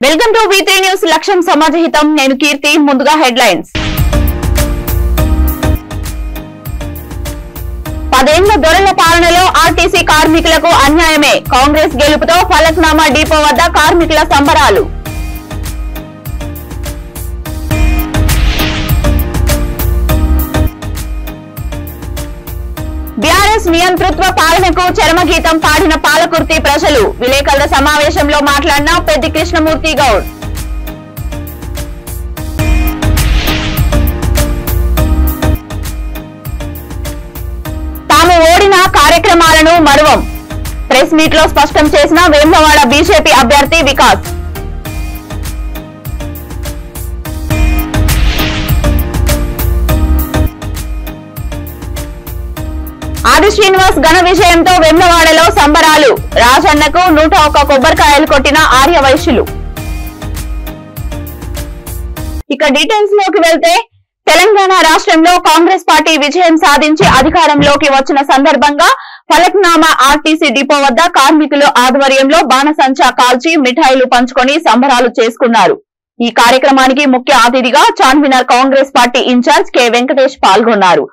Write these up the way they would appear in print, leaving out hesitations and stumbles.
Welcome to V3 news లక్ష్యం సమాజహితం. నేను కీర్తి. ముందుగా హెడ్లైన్స్. 10 ఏళ్ల దొరల పాలనలో ఆర్టీసీ కార్మికులకు అన్యాయమే. కాంగ్రెస్ గెలుపుతో ఫలక్నామా డిపో వద్ద కార్మికుల సంబరాలు. బీఆర్ఎస్ నియంతృత్వ పాలనకు చరమగీతం పాడిన పాలకుర్తి ప్రజలు. విలేకరుల సమావేశంలో మాట్లాడిన పెద్ది కృష్ణమూర్తి గౌడ్. తాము ఓడిన కార్యక్రమాలను మరువం. ప్రెస్ మీట్ లో స్పష్టం చేసిన వేములవాడ బీజేపీ అభ్యర్థి వికాస్. ఆది శ్రీనివాస్ ఘన విజయంతో వేములవాడలో సంబరాలు. రాజన్నకు 101 కొబ్బరికాయలు కొట్టిన ఆర్య వైశ్యులు. ఇక డీటెయిల్స్ లోకి వెళ్తే, తెలంగాణ రాష్ట్రంలో కాంగ్రెస్ పార్టీ విజయం సాధించి అధికారంలోకి వచ్చిన సందర్భంగా ఫలక్నామా ఆర్టీసీ డిపో వద్ద కార్మికులు ఆధ్వర్యంలో బాణసంచా కాల్చి మిఠాయిలు పంచుకొని సంబరాలు చేసుకున్నారు. ఈ కార్యక్రమానికి ముఖ్య అతిథిగా Charminar Congress party in-charge K Venkatesh పాల్గొన్నారు.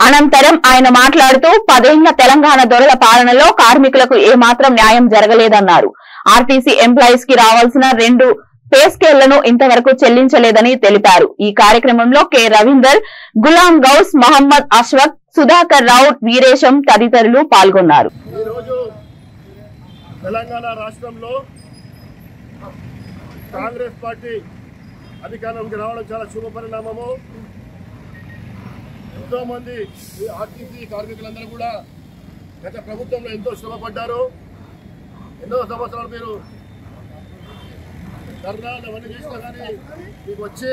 అనంతరం ఆయన మాట్లాడుతూ 10 ఏళ్ల తెలంగాణ దొరల పాలనలో కార్మికులకు ఏమాత్రం న్యాయం జరగలేదన్నారు. ఆర్టీసీ ఎంప్లాయీస్ కి రావాల్సిన 2 పే స్కేళ్లను ఇంతవరకు చెల్లించలేదని తెలిపారు. ఈ కార్యక్రమంలో కె రవీందర్, గులాం గౌస్, మహమ్మద్ అష్వక్, సుధాకర్ రావు, వీరేశం తదితరులు పాల్గొన్నారు. తెలంగాణ రాష్ట్రంలో కాంగ్రెస్ పార్టీ అధికారంలోకి రావడం చాలా శుభ పరిణామము. ఎంతో మంది ఆర్టీసీ కార్మికులందరూ కూడా గత ప్రభుత్వంలో ఎంతో శ్రమపడ్డారు. ఎన్నో సంవత్సరాలు మీరు ధర్నాలు అవన్నీ చేసినా కానీ మీకు వచ్చే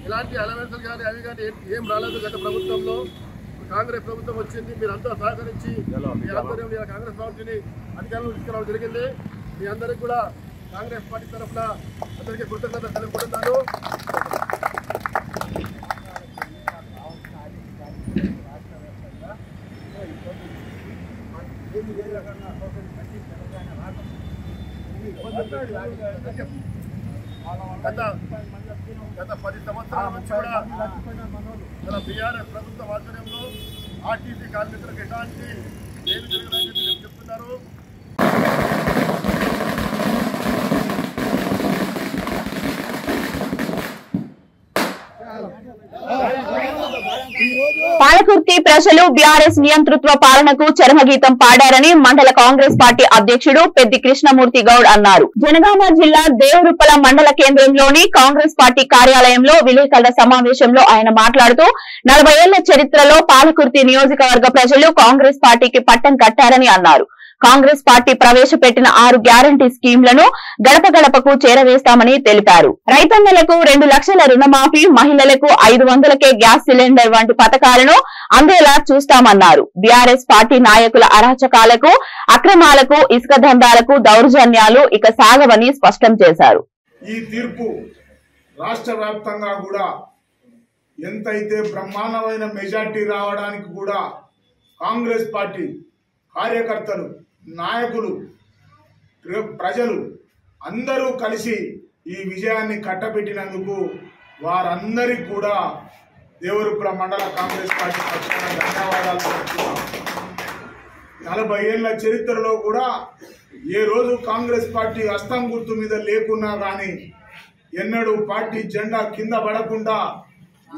ఇలాంటి అలవెన్సులు కానీ అవి కానీ ఏం రాలేదు. గత ప్రభుత్వంలో కాంగ్రెస్ ప్రభుత్వం వచ్చింది, మీరంతా సహకరించి మీ ఆధ్వర్యంలో కాంగ్రెస్ పార్టీని అధికారంలో తీసుకురావడం జరిగింది. మీ అందరికీ కూడా కాంగ్రెస్ పార్టీ తరఫున అందరికీ కృతజ్ఞతలు తెలుపుకుంటున్నాను. గత 10 సంవత్సరాల నుంచి కూడా మన బీఆర్ఎస్ ప్రభుత్వ ఆధ్వర్యంలో ఆర్టీసీ కార్మికులకు ఎలాంటి ఏమి జరగదని చెప్తున్నారు. పాలకుర్తి ప్రజలు బీఆర్ఎస్ నియంతృత్వ పాలనకు చరమగీతం పాడారని మండల కాంగ్రెస్ పార్టీ అధ్యక్షుడు పెద్ది కృష్ణమూర్తి గౌడ్ అన్నారు. జనగామ జిల్లా దేవరుప్పల మండల కేంద్రంలోని కాంగ్రెస్ పార్టీ కార్యాలయంలో విలేకరుల సమావేశంలో ఆయన మాట్లాడుతూ 40 ఏళ్ల చరిత్రలో పాలకుర్తి నియోజకవర్గ ప్రజలు కాంగ్రెస్ పార్టీకి పట్టం కట్టారని అన్నారు. కాంగ్రెస్ పార్టీ ప్రవేశపెట్టిన 6 గ్యారంటీ స్కీంలను గడప గడపకు చేరవేస్తామని తెలిపారు. రైతన్నలకు 2 లక్షల రుణమాఫీ, మహిళలకు 500కే గ్యాస్ సిలిండర్ వంటి పథకాలను అందేలా చూస్తామన్నారు. బీఆర్ఎస్ పార్టీ నాయకుల అరాచకాలకు, అక్రమాలకు, ఇసుక దందాలకు, దౌర్జన్యాలు ఇక సాగవని స్పష్టం చేశారు. ఈ తీర్పు రాష్ట్ర వ్యాప్తంగా కూడా ఎంతైతే బ్రహ్మాండమైన మెజార్టీ రావడానికి కూడా కాంగ్రెస్ పార్టీ కార్యకర్తలు, నాయకులు, ప్రజలు అందరూ కలిసి ఈ విజయాన్ని కట్టబెట్టినందుకు వారందరికీ కూడా దేవరుప్పల మండల కాంగ్రెస్ పార్టీ పక్షాన ధన్యవాదాలు తెలుపుతున్నాం. 40 ఏళ్ల చరిత్రలో కూడా ఏ రోజు కాంగ్రెస్ పార్టీ హస్తం గుర్తు మీద లేకున్నా కానీ ఎన్నడూ పార్టీ జెండా కింద పడకుండా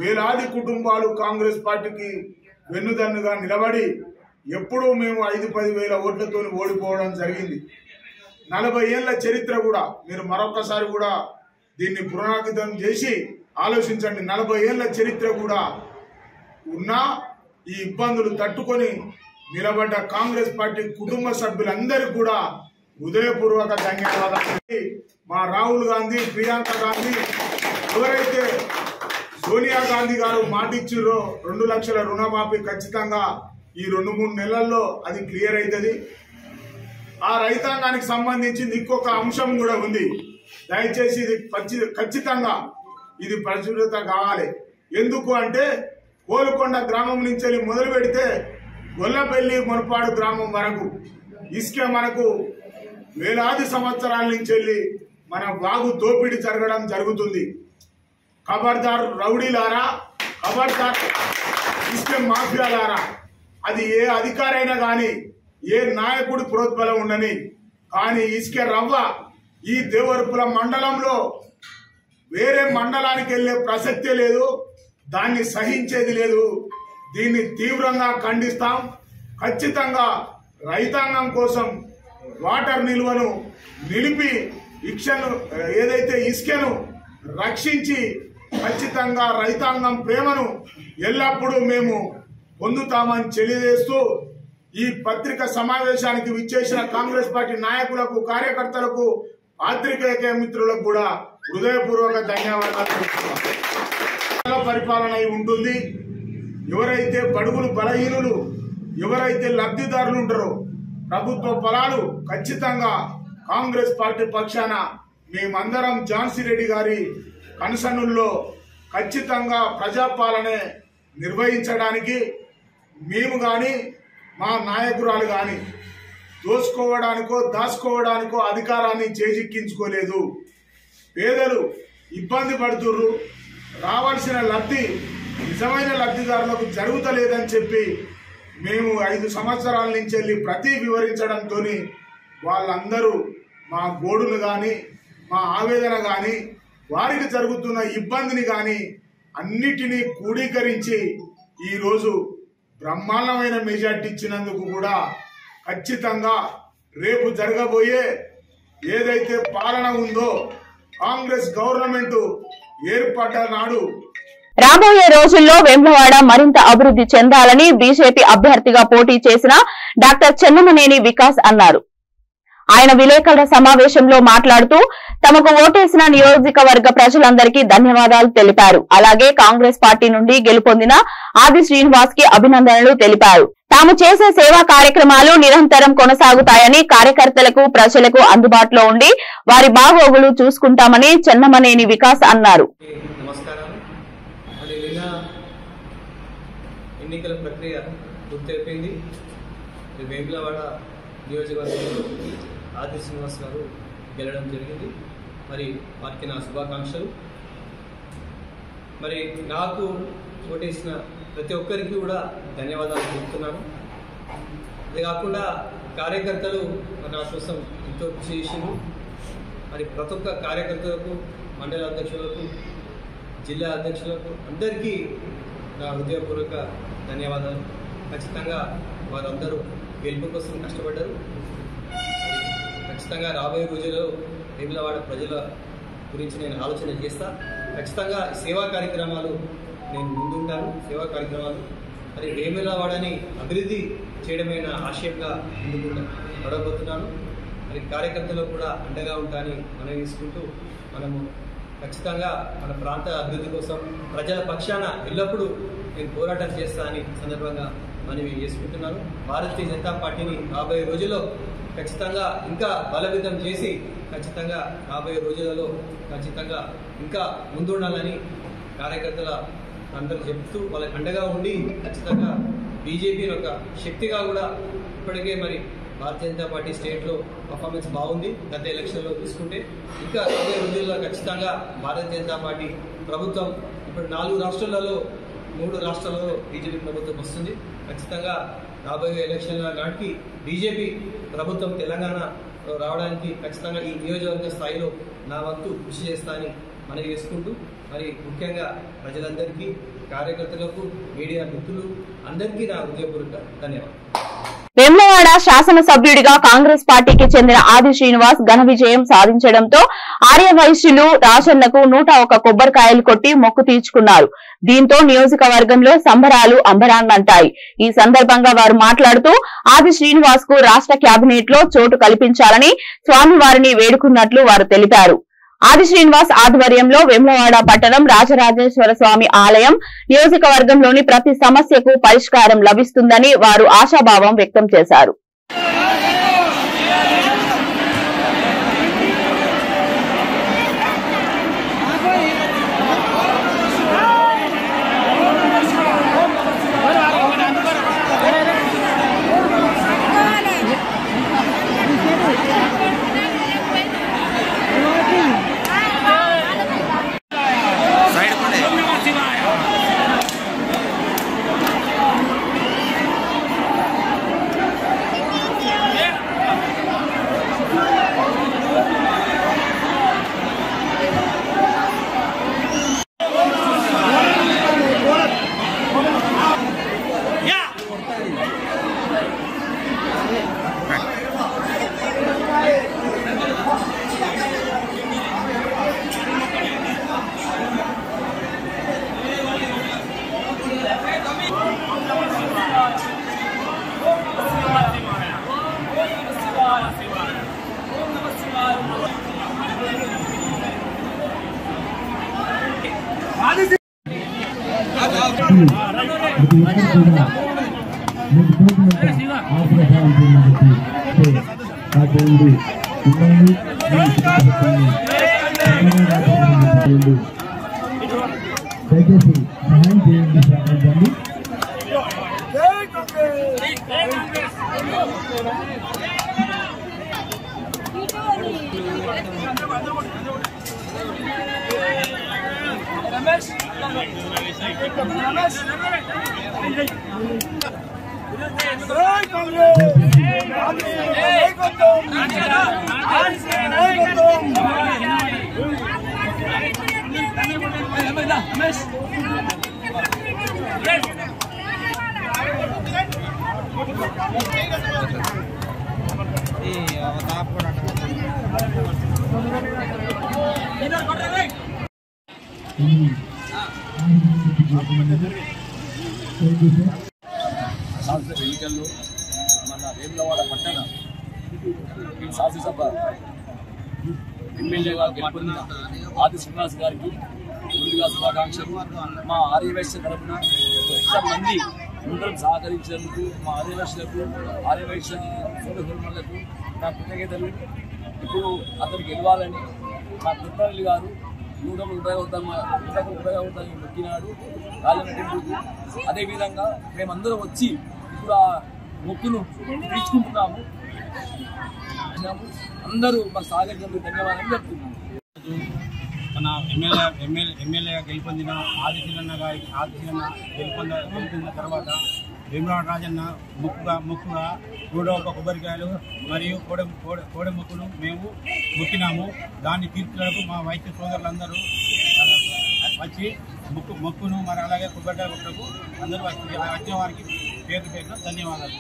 వేలాది కుటుంబాలు కాంగ్రెస్ పార్టీకి వెన్నుదన్నుగా నిలబడి ఎప్పుడూ మేము 5-10 వేల ఓట్లతో ఓడిపోవడం జరిగింది. 40 ఏళ్ల చరిత్ర కూడా మీరు మరొకసారి కూడా దీన్ని పునరావృతం చేసి ఆలోచించండి. 40 ఏళ్ల చరిత్ర కూడా ఉన్నా ఈ ఇబ్బందులు తట్టుకొని నిలబడ్డ కాంగ్రెస్ పార్టీ కుటుంబ సభ్యులందరికీ కూడా హృదయపూర్వక ధన్యవాదాలు. మా రాహుల్ గాంధీ, ప్రియాంక గాంధీ, ఎవరైతే సోనియా గాంధీ గారు మాటిచ్చిర్రో 2 లక్షల రుణమాఫీ ఖచ్చితంగా ఈ 2-3 నెలల్లో అది క్లియర్ అవుతుంది. ఆ రైతాంగానికి సంబంధించింది ఇంకొక అంశం కూడా ఉంది. దయచేసి ఇది ఖచ్చితంగా ఇది ప్రచురిత కావాలి. ఎందుకు అంటే కోలుకొండ గ్రామం నుంచి మొదలు పెడితే గొల్లపల్లి మునపాడు గ్రామం వరకు ఇసుక మనకు వేలాది సంవత్సరాల నుంచి మన వాగు దోపిడీ జరగడం జరుగుతుంది. ఖబర్దార్ రౌడీలారా, ఖబర్దార్ ఇసుక మాఫియాలారా. అది ఏ అధికారైనా కానీ, ఏ నాయకుడి ప్రోద్బలం ఉండని, కానీ ఇసుక రవ్వ ఈ దేవరుపుల మండలంలో వేరే మండలానికి వెళ్లే ప్రసక్తే లేదు. దాన్ని సహించేది లేదు. దీన్ని తీవ్రంగా ఖండిస్తాం. ఖచ్చితంగా రైతాంగం కోసం వాటర్ నిల్వను నిలిపి ఏదైతే ఇసుకను రక్షించి ఖచ్చితంగా రైతాంగం ప్రేమను ఎల్లప్పుడూ మేము పొందుతామని తెలియజేస్తూ ఈ పత్రిక సమావేశానికి విచ్చేసిన కాంగ్రెస్ పార్టీ నాయకులకు, కార్యకర్తలకు, పాత్రికేయ మిత్రులకు కూడా హృదయపూర్వక ధన్యవాదాలు. పరిపాలన ఉంటుంది. ఎవరైతే బడుగులు బలహీనులు, ఎవరైతే లబ్ధిదారులు ఉంటారో ప్రభుత్వ ఫలాలు ఖచ్చితంగా కాంగ్రెస్ పార్టీ పక్షాన మేమందరం ఝాన్సీ రెడ్డి గారి కన్సర్నుల్లో ఖచ్చితంగా ప్రజాపాలనే నిర్వహించడానికి మేము కానీ మా నాయకురాలు కానీ దోసుకోవడానికో దాచుకోవడానికో అధికారాన్ని చేజిక్కించుకోలేదు. పేదలు ఇబ్బంది పడుతుర్రు. రావాల్సిన లబ్ధి నిజమైన లబ్ధిదారులకు జరుగుతలేదని చెప్పి మేము 5 సంవత్సరాల నుంచి వెళ్ళి ప్రతి వివరించడంతో వాళ్ళందరూ మా గోడును కానీ, మా ఆవేదన కానీ, వారికి జరుగుతున్న ఇబ్బందిని కానీ అన్నిటినీ క్రోడీకరించి ఈరోజు బ్రహ్మాండమైన మెజార్టీ ఇచ్చినందుకు కూడా ఖచ్చితంగా రేపు జరగబోయే ఏదైతే పాలన ఉందో కాంగ్రెస్ గవర్నమెంట్ ఏర్పడ్డ నాడు రాబోయే రోజుల్లో వేములవాడ మరింత అభివృద్ధి చెందాలని బీజేపీ అభ్యర్థిగా పోటీ చేసిన డాక్టర్ చెన్నమనేని వికాస్ అన్నారు. ఆయన విలేకరుల సమావేశంలో మాట్లాడుతూ తమకు ఓటేసిన నియోజకవర్గ ప్రజలందరికీ ధన్యవాదాలు తెలిపారు. అలాగే కాంగ్రెస్ పార్టీ నుండి గెలుపొందిన ఆది శ్రీనివాస్ కి అభినందనలు తెలిపారు. తాము చేసే సేవా కార్యక్రమాలు నిరంతరం కొనసాగుతాయని, కార్యకర్తలకు, ప్రజలకు అందుబాటులో ఉండి వారి బాగోగులు చూసుకుంటామని చెన్నమనేని వికాస్ అన్నారు. ఎన్నికల ప్రక్రియ పూర్తయిపోయింది. వేములవాడ నియోజకవర్గంలో ఆది శ్రీనివాస్ గారు గెలవడం జరిగింది. మరి వారికి నా శుభాకాంక్షలు. మరి నాకు ఓటేసిన ప్రతి ఒక్కరికి కూడా ధన్యవాదాలు చెప్తున్నాను. అది కాకుండా కార్యకర్తలు నా కోసం ఎంతో కృషి చేసింది. మరి ప్రతి ఒక్క కార్యకర్తలకు, మండల అధ్యక్షులకు, జిల్లా అధ్యక్షులకు అందరికీ నా హృదయపూర్వక ధన్యవాదాలు. ఖచ్చితంగా వారందరూ గెలుపు కోసం కష్టపడ్డారు. ఖచ్చితంగా రాబోయే రోజుల్లో వేములవాడ ప్రజల గురించి నేను ఆలోచన చేస్తా. ఖచ్చితంగా సేవా కార్యక్రమాలు నేను ముందుంటాను. సేవా కార్యక్రమాలు మరి వేములవాడని అభివృద్ధి చేయడమైన ఆశయంగా ముందుకు నడవబోతున్నాను. మరి కార్యకర్తలకు కూడా అండగా ఉంటానని మనం తీసుకుంటూ మనము ఖచ్చితంగా మన ప్రాంత అభివృద్ధి కోసం ప్రజల పక్షాన ఎల్లప్పుడూ నేను పోరాటం చేస్తా అని సందర్భంగా మనవి చేసుకుంటున్నాను. భారతీయ జనతా పార్టీని రాబోయే రోజుల్లో ఖచ్చితంగా ఇంకా బలోపేతం చేసి ఖచ్చితంగా రాబోయే రోజులలో ఖచ్చితంగా ఇంకా ముందుండాలని కార్యకర్తల అందరూ చెప్తూ వాళ్ళకి అండగా ఉండి ఖచ్చితంగా బీజేపీని ఒక శక్తిగా కూడా ఇప్పటికే మరి భారతీయ జనతా పార్టీ స్టేట్లో పర్ఫార్మెన్స్ బాగుంది. గత ఎలక్షన్లో తీసుకుంటే ఇంకా రాబోయే రోజుల్లో ఖచ్చితంగా భారతీయ జనతా పార్టీ ప్రభుత్వం ఇప్పుడు 4 రాష్ట్రాలలో 3 రాష్ట్రాల్లో బీజేపీ ప్రభుత్వం వస్తుంది. ఖచ్చితంగా రాబోయే ఎలక్షన్ల నాటికి బీజేపీ ప్రభుత్వం తెలంగాణ రావడానికి ఖచ్చితంగా ఈ నియోజకవర్గ స్థాయిలో నా వంతు కృషి చేస్తానని మనవి చేసుకుంటూ మరి ముఖ్యంగా ప్రజలందరికీ, కార్యకర్తలకు, మీడియా మిత్రులు అందరికీ నా హృదయపూర్వక ధన్యవాదాలు. వేములవాడ శాసనసభ్యుడిగా కాంగ్రెస్ పార్టీకి చెందిన ఆది శ్రీనివాస్ ఘన విజయం సాధించడంతో ఆర్యవైశ్యులు రాజన్నకు 101 కొబ్బరికాయలు కొట్టి మొక్కు తీర్చుకున్నారు. దీంతో నియోజకవర్గంలో సంబరాలు అంబరాన్నంటాయి. ఈ సందర్భంగా వారు మాట్లాడుతూ ఆది శ్రీనివాస్ కు రాష్ట్ర కేబినెట్ లో చోటు కల్పించాలని స్వామివారిని వేడుకున్నట్లు వారు తెలిపారు. ఆది శ్రీనివాస్ ఆధ్వర్యంలో వేములవాడ పట్టణం రాజరాజేశ్వర స్వామి ఆలయం నియోజకవర్గంలోని ప్రతి సమస్యకు పరిష్కారం లభిస్తుందని వారు ఆశాభావం వ్యక్తం చేశారు. దయచేసి సహాయం చేయండి సహకరించండి. శాసనసభ ఎన్నికల్లో మన వేములవాడ పట్టణ శాసనసభ ఎమ్మెల్యేగా గెలుపొందిన ఆది శ్రీనివాస్ గారికి ముందుగా శుభాకాంక్షలు. మా ఆర్యవైశ్య తరఫున ఎంతమంది ముందరం సహకరించేందుకు మా ఆర్యవైశ్యులకు ఆర్యవైశ్య సోదరులకు నా కృతజ్ఞతలు. ఇప్పుడు అతను గెలవాలని మా కృష్ణారెడ్డి గారు 130 మొక్కినాడు రాజమండ్రి. అదేవిధంగా మేమందరం వచ్చి ఇప్పుడు ఆ మొక్కును తీర్చుకుంటున్నాము. అందరూ మాకు సహకరించినందుకు ధన్యవాదాలు చెప్తున్నాము. మన ఎమ్మెల్యేగా గెలుపొందిన ఆదిశీలన్న గెలుపొందిన తర్వాత వేములవాడ రాజన్న మొక్కుగా కూడా ఒక కొబ్బరికాయలు మరియు కోడె మొక్కును మేము మొక్కినాము. దాన్ని తీర్చులకు మా వైద్య సోదరులందరూ వచ్చి మొక్కును మరి అలాగే కొబ్బరికాయ మొక్కలకు అందరూ వచ్చిన వారికి పేరు ధన్యవాదాలు.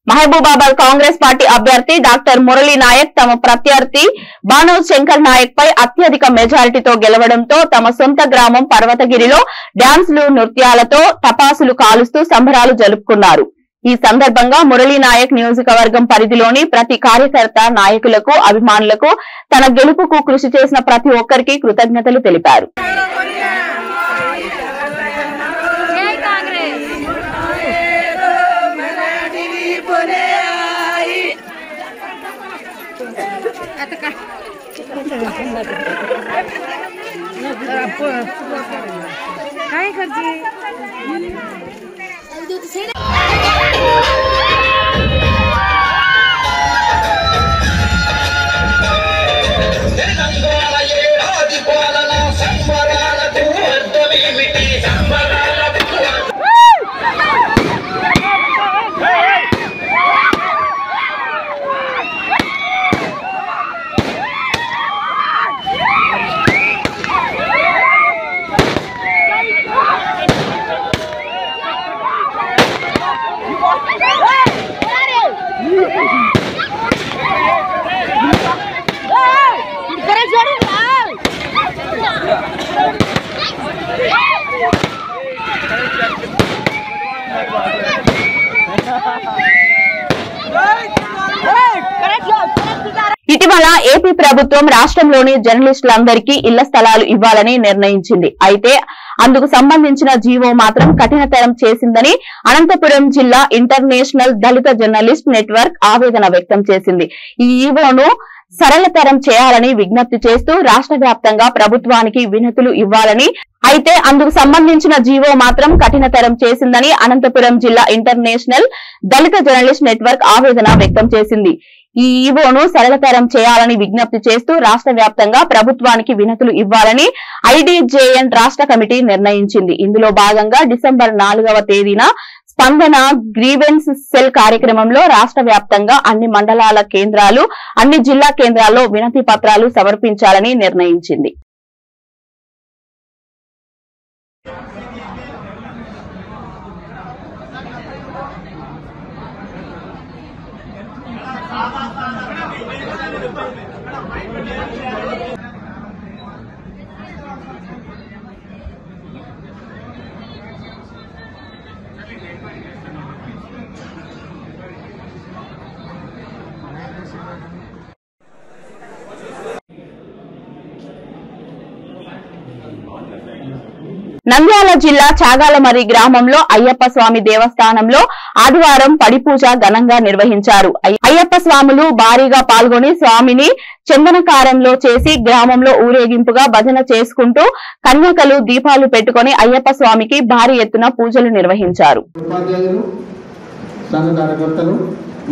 మహబూబాబాద్ కాంగ్రెస్ పార్టీ అభ్యర్థి డాక్టర్ మురళీ నాయక్ తమ ప్రత్యర్థి బానోజ్ శంకర్ నాయక్ పై అత్యధిక మెజారిటీతో గెలవడంతో తమ సొంత గ్రామం పర్వతగిరిలో డాన్సులు నృత్యాలతో టపాసులు కాలుస్తూ సంబరాలు జరుపుకున్నారు. ఈ సందర్భంగా మురళీ నాయక్ నియోజకవర్గం పరిధిలోని ప్రతి కార్యకర్త నాయకులకు అభిమానులకు తన గెలుపుకు కృషి చేసిన ప్రతి ఒక్కరికి కృతజ్ఞతలు తెలిపారు. काय करते ఇటీవల ఏపీ ప్రభుత్వం రాష్ట్రంలోని జర్నలిస్టులందరికీ ఇళ్ల స్థలాలు ఇవ్వాలని నిర్ణయించింది. అయితే అందుకు సంబంధించిన జీవో మాత్రం కఠినతరం చేసిందని అనంతపురం జిల్లా ఇంటర్నేషనల్ దళిత జర్నలిస్ట్ నెట్వర్క్ ఆవేదన వ్యక్తం చేసింది. ఈ ఈవోను సరళతరం చేయాలని విజ్ఞప్తి చేస్తూ రాష్ట్ర వ్యాప్తంగా ప్రభుత్వానికి వినతులు ఇవ్వాలని, అయితే అందుకు సంబంధించిన జీవో మాత్రం కఠినతరం చేసిందని అనంతపురం జిల్లా ఇంటర్నేషనల్ దళిత జర్నలిస్ట్ నెట్వర్క్ ఆవేదన వ్యక్తం చేసింది. ఈ ఈవోను సరళతరం చేయాలని విజ్ఞప్తి చేస్తూ రాష్ట్ర వ్యాప్తంగా ప్రభుత్వానికి వినతులు ఇవ్వాలని ఐడీజేఎన్ రాష్ట్ర కమిటీ నిర్ణయించింది. ఇందులో భాగంగా డిసెంబర్ 4వ తేదీన స్పందన గ్రీవెన్స్ సెల్ కార్యక్రమంలో రాష్ట్ర వ్యాప్తంగా అన్ని మండలాల కేంద్రాలు, అన్ని జిల్లా కేంద్రాల్లో వినతి పత్రాలు సమర్పించాలని నిర్ణయించింది. నంద్యాల జిల్లా చాగాలమర్రి గ్రామంలో అయ్యప్ప స్వామి దేవస్థానంలో ఆదివారం పడి పూజ ఘనంగా నిర్వహించారు. అయ్యప్ప స్వాములు భారీగా పాల్గొని స్వామిని చందనకారంలో చేసి గ్రామంలో ఊరేగింపుగా భజన చేసుకుంటూ కన్యకలు దీపాలు పెట్టుకుని అయ్యప్ప స్వామికి భారీ ఎత్తున పూజలు నిర్వహించారు. సంఘ కార్యకర్తలు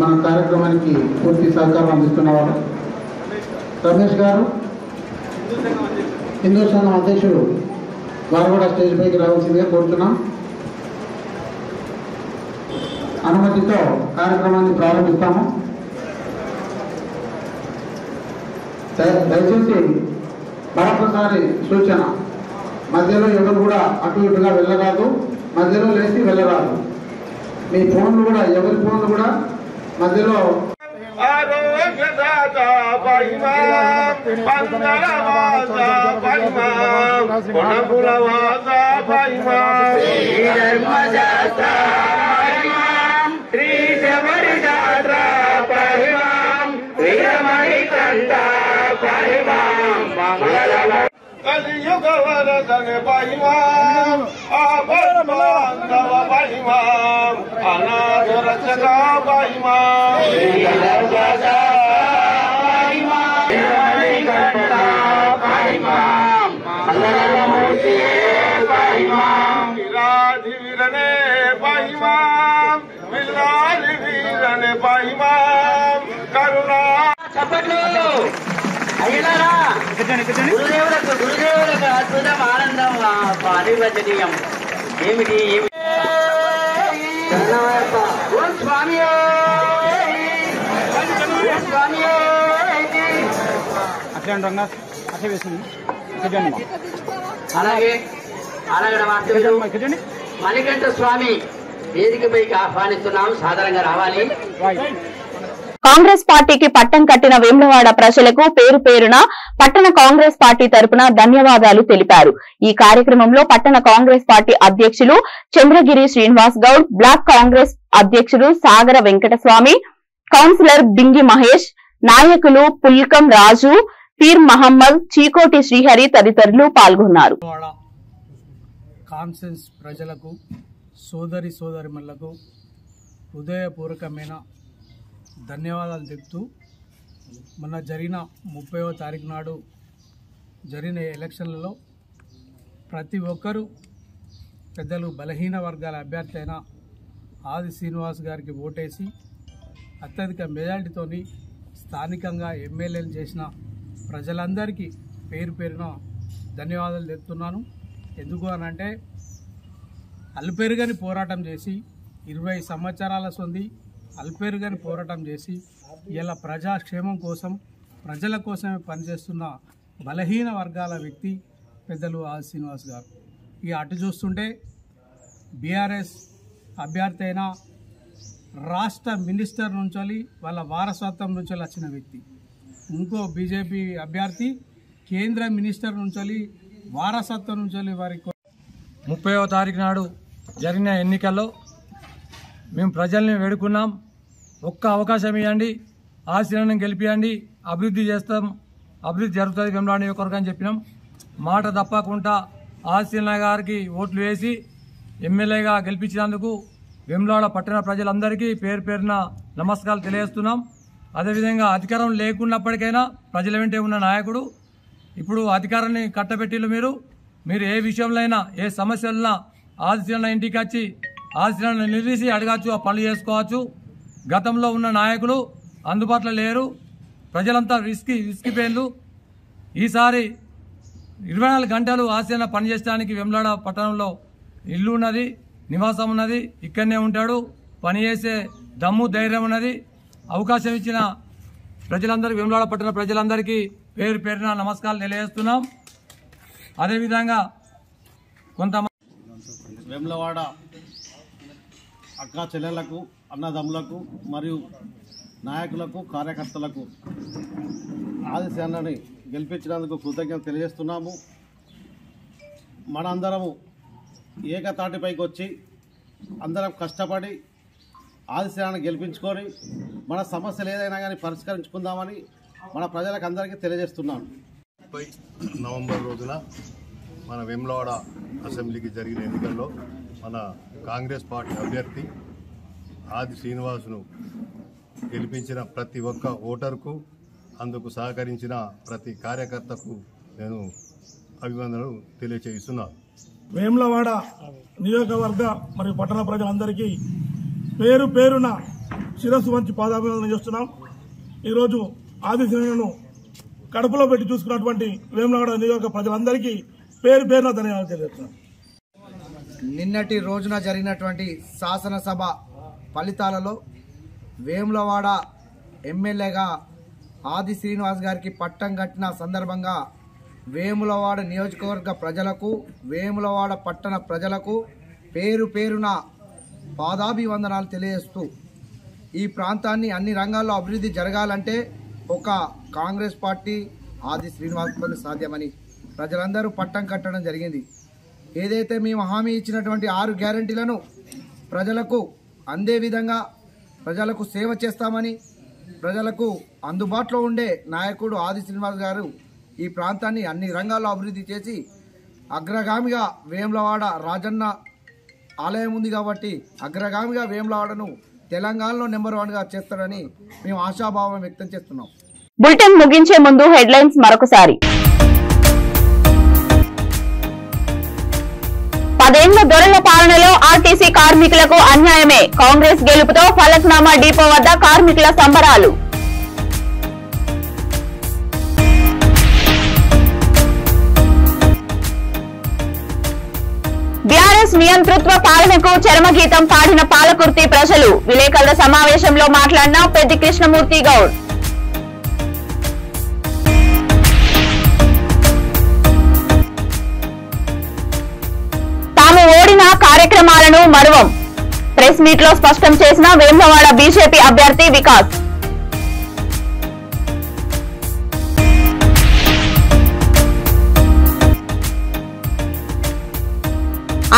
మన కార్యక్రమానికి పూర్తి సహకారం అందిస్తున్నవారు రమేష్ గారు, హిందూ సంఘం అధ్యక్షుడు వారు కూడా స్టేజ్ పైకి రావాల్సిందిగా కోరుతున్నాం. అనుమతితో కార్యక్రమాన్ని ప్రారంభిస్తాము. దయచేసి మరొకసారి సూచన, మధ్యలో ఎవరు కూడా అటు ఇటుగా వెళ్ళరాదు, మధ్యలో లేచి వెళ్ళరాదు. మీ ఫోన్లు కూడా, ఎవరి ఫోన్లు కూడా మధ్యలో కలియుగ వరదన పైమాం ఆపద్బాంధవ పైమాం అనాథ రక్షక పైమాం విరాధి వీరనే పైమాం విల్లాలి వీరనే పైమాం కరుణా గురుదేవులకు అద్భుతం ఆనందం పారివచనీయం ఏమిటి స్వామి అలాగే మణికంఠ స్వామి వేదికపైకి ఆహ్వానిస్తున్నాం, సాధారణంగా రావాలి. కాంగ్రెస్ పార్టీకి పట్టం కట్టిన వేములవాడ ప్రజలకు పేరు పేరున పట్టణ కాంగ్రెస్ పార్టీ తరపున ధన్యవాదాలు తెలిపారు. ఈ కార్యక్రమంలో పట్టణ కాంగ్రెస్ పార్టీ అధ్యక్షులు చంద్రగిరి శ్రీనివాస్ గౌడ్, బ్లాక్ కాంగ్రెస్ అధ్యక్షుడు సాగర వెంకటస్వామి, కౌన్సిలర్ బింగి మహేష్, నాయకులు పుల్కం రాజు, పీర్ మహమ్మద్, చీకోటి శ్రీహరి తదితరులు పాల్గొన్నారు. కాన్సెన్స్ ప్రజలకు, సోదరి సోదరిమణులకు హృదయపూర్వకమైన ధన్యవాదాలు చెప్తూ, మొన్న జరిగిన 30వ తారీఖు నాడు జరిగిన ఎలక్షన్లలో ప్రతి ఒక్కరూ పెద్దలు బలహీన వర్గాల అభ్యర్థి అయిన ఆది శ్రీనివాస్ గారికి ఓటేసి అత్యధిక మెజారిటీతోని స్థానికంగా ఎమ్మెల్యేలు చేసిన ప్రజలందరికీ పేరు పేరున ధన్యవాదాలు చెప్తున్నాను. ఎందుకు అనంటే అల్పేరుగని పోరాటం చేసి 20 సంవత్సరాల సొంది అల్పేరుగని పోరాటం చేసి ఇలా ప్రజాక్షేమం కోసం, ప్రజల కోసమే పనిచేస్తున్న బలహీన వర్గాల వ్యక్తి పెద్దలు ఆది శ్రీనివాస్ గారు. ఇక అటు చూస్తుంటే బీఆర్ఎస్ అభ్యర్థి అయిన రాష్ట్ర మినిస్టర్ నుంచి వాళ్ళ వారసత్వం నుంచి వచ్చిన వ్యక్తి, ఇంకో బీజేపీ అభ్యర్థి కేంద్ర మినిస్టర్ నుంచి వారసత్వం నుంచి వారి 30వ తారీఖు నాడు జరిగిన ఎన్నికల్లో మేము ప్రజల్ని వేడుకున్నాం, ఒక్క అవకాశం ఇవ్వండి, ఆశీర్వాదం గెలిపియండి, అభివృద్ధి చేస్తాం, అభివృద్ధి జరుగుతుంది వేములవాడ నియోజకవర్గం అని చెప్పినాం. మాట తప్పకుండా ఆశీర్వాదం గారికి ఓట్లు వేసి ఎమ్మెల్యేగా గెలిపించినందుకు వేములవాడ పట్టణ ప్రజలందరికీ పేరు పేరున నమస్కారాలు తెలియజేస్తున్నాం. అదేవిధంగా అధికారం లేకున్నప్పటికైనా ప్రజల వెంటే ఉన్న నాయకుడు, ఇప్పుడు అధికారాన్ని కట్టబెట్టిలు మీరు ఏ విషయంలో అయినా, ఏ సమస్యలైనా ఆదిశీలన ఇంటికి వచ్చి ఆదిశీలను నిలిచి అడగచ్చు, ఆ పనులు చేసుకోవచ్చు. గతంలో ఉన్న నాయకులు అందుబాటులో లేరు, ప్రజలంతా విసిగిపోయిన్లు. ఈసారి 24 గంటలు ఆశీలన పనిచేయడానికి వేములవాడ పట్టణంలో ఇల్లు ఉన్నది, నివాసం ఉన్నది, ఇక్కడనే ఉంటాడు, పనిచేసే దమ్ము ధైర్యం ఉన్నది. అవకాశం ఇచ్చిన ప్రజలందరికీ, వేములవాడ పట్టణ ప్రజలందరికీ పేరు పేరున నమస్కారాలు తెలియజేస్తున్నాం. అదేవిధంగా కొంతమంది వేములవాడ అక్కా చెల్లెళ్లకు, అన్నదమ్ములకు మరియు నాయకులకు, కార్యకర్తలకు ఆదిశీలని గెలిపించినందుకు కృతజ్ఞత తెలియజేస్తున్నాము. మనందరము ఏకతాటిపైకి వచ్చి అందరం కష్టపడి ఆదిశీలను గెలిపించుకొని మన సమస్యలు ఏదైనా కానీ పరిష్కరించుకుందామని మన ప్రజలకు అందరికీ తెలియజేస్తున్నాను. నవంబర్ రోజున మన వేములవాడ అసెంబ్లీకి జరిగిన ఎన్నికల్లో మన కాంగ్రెస్ పార్టీ అభ్యర్థి ఆది శ్రీనివాసును గెలిపించిన ప్రతి ఒక్క ఓటరుకు, అందుకు సహకరించిన ప్రతి కార్యకర్తకు నేను అభినందనలు తెలియజేస్తున్నాను. వేములవాడ నియోజకవర్గ మరియు పట్టణ ప్రజలందరికీ పేరు పేరున శిరస్సు వంచి పాదాభివందన చేస్తున్నాం. ఈరోజు ఆది శ్రీను కడుపులో పెట్టి చూసుకున్నటువంటి వేములవాడ నియోజక ప్రజలందరికీ పేరు పేరున ధన్యవాదాలు తెలియజేస్తున్నాం. నిన్నటి రోజున జరిగినటువంటి శాసనసభ ఫలితాలలో వేములవాడ ఎమ్మెల్యేగా ఆది శ్రీనివాస్ గారికి పట్టం కట్టిన సందర్భంగా వేములవాడ నియోజకవర్గ ప్రజలకు, వేములవాడ పట్టణ ప్రజలకు పేరు పేరున పాదాభివందనాలు తెలియజేస్తూ, ఈ ప్రాంతాన్ని అన్ని రంగాల్లో అభివృద్ధి జరగాలంటే ఒక కాంగ్రెస్ పార్టీ ఆది శ్రీనివాస్తో సాధ్యమని ప్రజలందరూ పట్టం కట్టడం జరిగింది. ఏదైతే మేము హామీ ఇచ్చినటువంటి 6 గ్యారంటీలను ప్రజలకు అందే విధంగా ప్రజలకు సేవ చేస్తామని, ప్రజలకు అందుబాటులో ఉండే నాయకుడు ఆది శ్రీనివాస్ గారు ఈ ప్రాంతాన్ని అన్ని రంగాల్లో అభివృద్ధి చేసి అగ్రగామిగా వేములవాడ రాజన్న ఆలయం ఉంది కాబట్టి అగ్రగామిగా వేములవాడను తెలంగాణలో నెంబర్ 1గా చేస్తారని మేము ఆశాభావం వ్యక్తం చేస్తున్నాం. బులెటిన్ ముగించే ముందు హెడ్లైన్స్ మరొకసారి. 10 ఏళ్ల దొరల పాలనలో ఆర్టీసీ కార్మికులకు అన్యాయమే, కాంగ్రెస్ గెలుపుతో ఫలక్నామా డిపో వద్ద కార్మికుల సంబరాలు. బీఆర్ఎస్ నియంతృత్వ పాలనకు చరమగీతం పాడిన పాలకుర్తి ప్రజలు, విలేకరుల సమావేశంలో మాట్లాడిన పెద్ది కృష్ణమూర్తి గౌడ్. తాము ఓడిన కార్యక్రమాలను మరువం, ప్రెస్ మీట్ లో స్పష్టం చేసిన వేములవాడ బీజేపీ అభ్యర్థి వికాస్.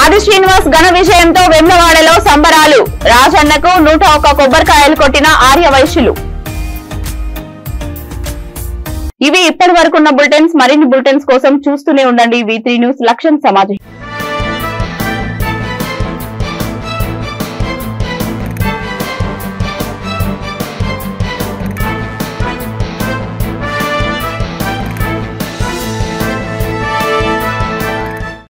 ఆది శ్రీనివాస్ ఘన విజయంతో వేములవాడలో సంబరాలు, రాజన్నకు 101 కొబ్బరికాయలు కొట్టిన ఆర్యవైశ్యులు. ఇవి ఇప్పటి వరకున్న బులెటిన్స్. మరిన్ని బులెటిన్స్ కోసం చూస్తూనే ఉండండి V3 న్యూస్. లక్ష్యం సమాజం.